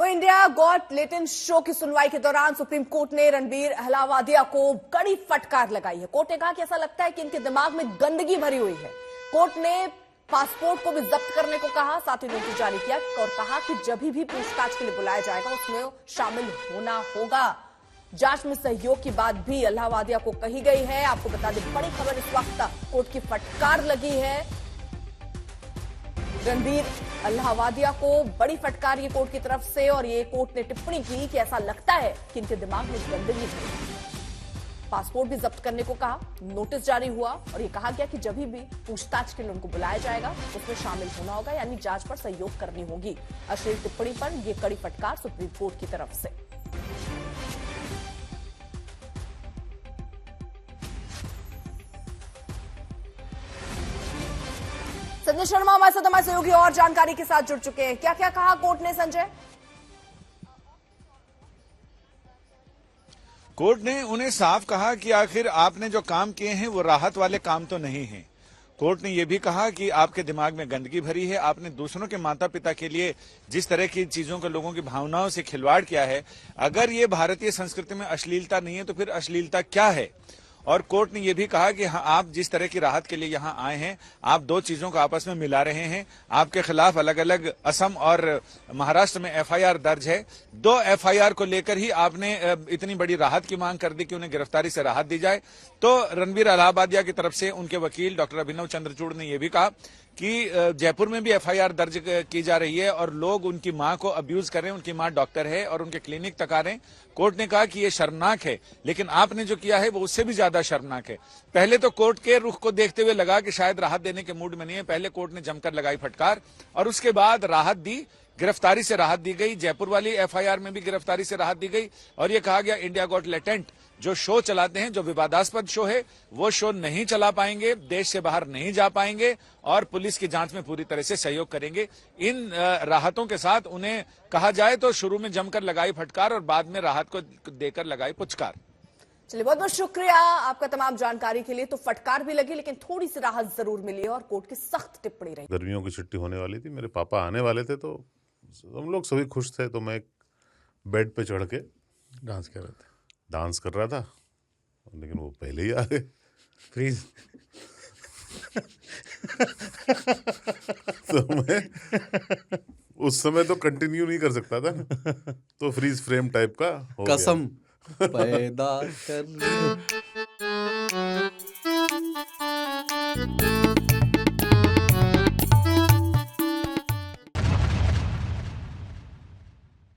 वो India got latent show की सुनवाई के दौरान सुप्रीम कोर्ट ने रणबीर अहलावालिया को कड़ी फटकार लगाई है। कोर्ट ने कहा कि ऐसा लगता है कि इनके दिमाग में गंदगी भरी हुई है। कोर्ट ने पासपोर्ट को भी जब्त करने को कहा, साथ ही नोटिस जारी किया और कहा कि जब भी पूछताछ के लिए बुलाया जाएगा उसमें शामिल होना होगा। जांच में सहयोग की बात भी अहलावालिया को कही गई है। आपको बता दें, बड़ी खबर इस वक्त कोर्ट की फटकार लगी है। रणबीर अहलावालिया को बड़ी फटकार ये कोर्ट की तरफ से, और ये कोर्ट ने टिप्पणी की कि ऐसा लगता है कि इनके दिमाग में गंदगी है। पासपोर्ट भी जब्त करने को कहा, नोटिस जारी हुआ और ये कहा गया कि जब भी पूछताछ के लिए उनको बुलाया जाएगा उसमें शामिल होना होगा, यानी जांच पर सहयोग करनी होगी। अश्लील टिप्पणी पर यह कड़ी फटकार सुप्रीम कोर्ट की तरफ से। संजय शर्मा हमारे साथ हमारे सहयोगी और जानकारी के साथ जुड़ चुके हैं। क्या क्या कहा कोर्ट ने, संजय? कोर्ट ने उन्हें साफ कहा कि आखिर आपने जो काम किए हैं वो राहत वाले काम तो नहीं हैं। कोर्ट ने यह भी कहा कि आपके दिमाग में गंदगी भरी है, आपने दूसरों के माता पिता के लिए जिस तरह की चीजों को, लोगों की भावनाओं से खिलवाड़ किया है, अगर ये भारतीय संस्कृति में अश्लीलता नहीं है तो फिर अश्लीलता क्या है। और कोर्ट ने यह भी कहा कि हाँ, आप जिस तरह की राहत के लिए यहाँ आए हैं, आप दो चीजों को आपस में मिला रहे हैं। आपके खिलाफ अलग अलग असम और महाराष्ट्र में एफआईआर दर्ज है। दो एफआईआर को लेकर ही आपने इतनी बड़ी राहत की मांग कर दी कि उन्हें गिरफ्तारी से राहत दी जाए। तो रणबीर अहलावालिया की तरफ से उनके वकील डॉक्टर अभिनव चंद्रचूड़ ने यह भी कहा कि जयपुर में भी एफआईआर दर्ज की जा रही है और लोग उनकी मां को अब्यूज कर रहे हैं। उनकी मां डॉक्टर है और उनके क्लिनिक तक आ रहे हैं। कोर्ट ने कहा कि यह शर्मनाक है, लेकिन आपने जो किया है वो उससे भी ज्यादा शर्मनाक है। पहले तो कोर्ट के रुख को देखते हुए लगा कि शायद राहत देने के मूड में नहीं है। पहले कोर्ट ने जमकर लगाई फटकार और उसके बाद राहत दी, गिरफ्तारी से राहत दी गई। जयपुर वाली एफआईआर में भी गिरफ्तारी से राहत दी गई और यह कहा गया इंडिया गॉट लेटेंट जो शो चलाते हैं, जो विवादास्पद शो है, वो शो नहीं चला पाएंगे, देश से बाहर नहीं जा पाएंगे और पुलिस की जांच में पूरी तरह से सहयोग करेंगे। इन राहतों के साथ उन्हें कहा जाए तो शुरू में जमकर लगाई फटकार और बाद में राहत को देकर लगाई पुचकार। चलिए, बहुत बहुत शुक्रिया आपका तमाम जानकारी के लिए। तो फटकार भी लगी लेकिन थोड़ी सी राहत जरूर मिली और कोर्ट की सख्त टिप्पणी रही। गर्मियों की छुट्टी होने वाली थी, मेरे पापा आने वाले थे, तो हम लोग सभी खुश थे। तो मैं बेड पे चढ़ के डांस कर रहा था, लेकिन वो पहले ही आ गए। फ्रीज। तो मैं उस समय तो कंटिन्यू नहीं कर सकता था ना, तो फ्रीज फ्रेम टाइप का हो गया। कसम पैदा कर